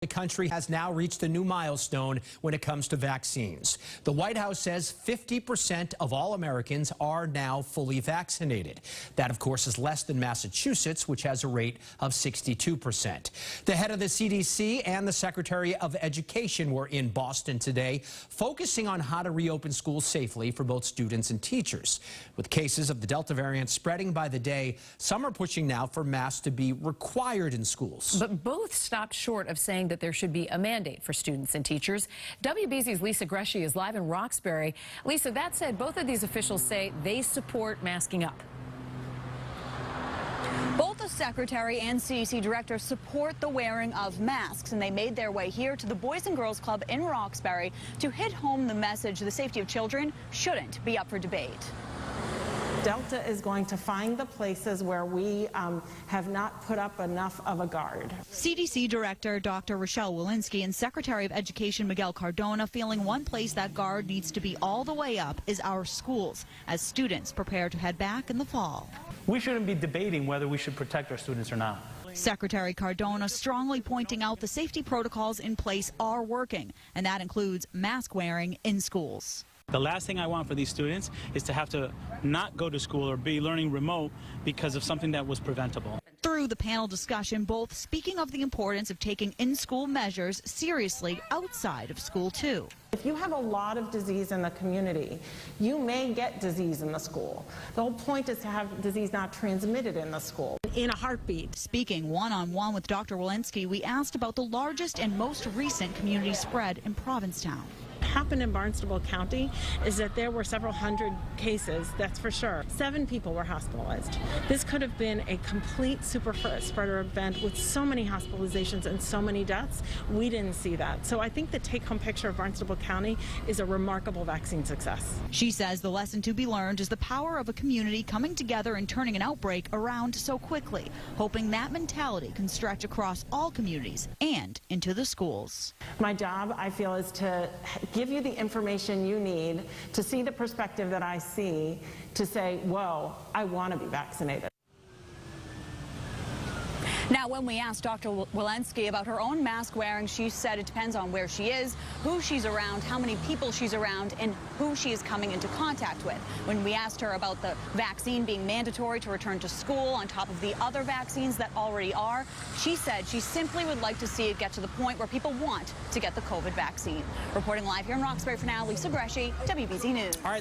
The country has now reached a new milestone when it comes to vaccines. The White House says 50% of all Americans are now fully vaccinated. That, of course, is less than Massachusetts, which has a rate of 62%. The head of the CDC and the Secretary of Education were in Boston today, focusing on how to reopen schools safely for both students and teachers. With cases of the Delta variant spreading by the day, some are pushing now for masks to be required in schools. But both stopped short of saying that there should be a mandate for students and teachers. WBZ's Lisa Gresci is live in Roxbury. Lisa, that said, both of these officials say they support masking up. Both the Secretary and CDC Director support the wearing of masks, and they made their way here to the Boys and Girls Club in Roxbury to hit home the message the safety of children shouldn't be up for debate. Delta is going to find the places where we have not put up enough of a guard. CDC Director Dr. Rochelle Walensky and Secretary of Education Miguel Cardona feeling one place that guard needs to be all the way up is our schools, as students prepare to head back in the fall. We shouldn't be debating whether we should protect our students or not. Secretary Cardona strongly pointing out the safety protocols in place are working, and that includes mask wearing in schools. The last thing I want for these students is to have to not go to school or be learning remote because of something that was preventable. Through the panel discussion, both speaking of the importance of taking in-school measures seriously outside of school, too. If you have a lot of disease in the community, you may get disease in the school. The whole point is to have disease not transmitted in the school. In a heartbeat. Speaking one-on-one with Dr. Walensky, we asked about the largest and most recent community spread in Provincetown. Happened in Barnstable County is that there were several hundred cases, that's for sure. 7 people were hospitalized. This could have been a complete super spreader event with so many hospitalizations and so many deaths. We didn't see that. So I think the take-home picture of Barnstable County is a remarkable vaccine success. She says the lesson to be learned is the power of a community coming together and turning an outbreak around so quickly, hoping that mentality can stretch across all communities and into the schools. My job, I feel, is to give you the information you need to see the perspective that I see, to say, whoa, I want to be vaccinated. Now, when we asked Dr. Walensky about her own mask wearing, she said it depends on where she is, who she's around, how many people she's around, and who she is coming into contact with. When we asked her about the vaccine being mandatory to return to school on top of the other vaccines that already are, she said she simply would like to see it get to the point where people want to get the COVID vaccine. Reporting live here in Roxbury for now, Lisa Gresci, WBZ News. All right.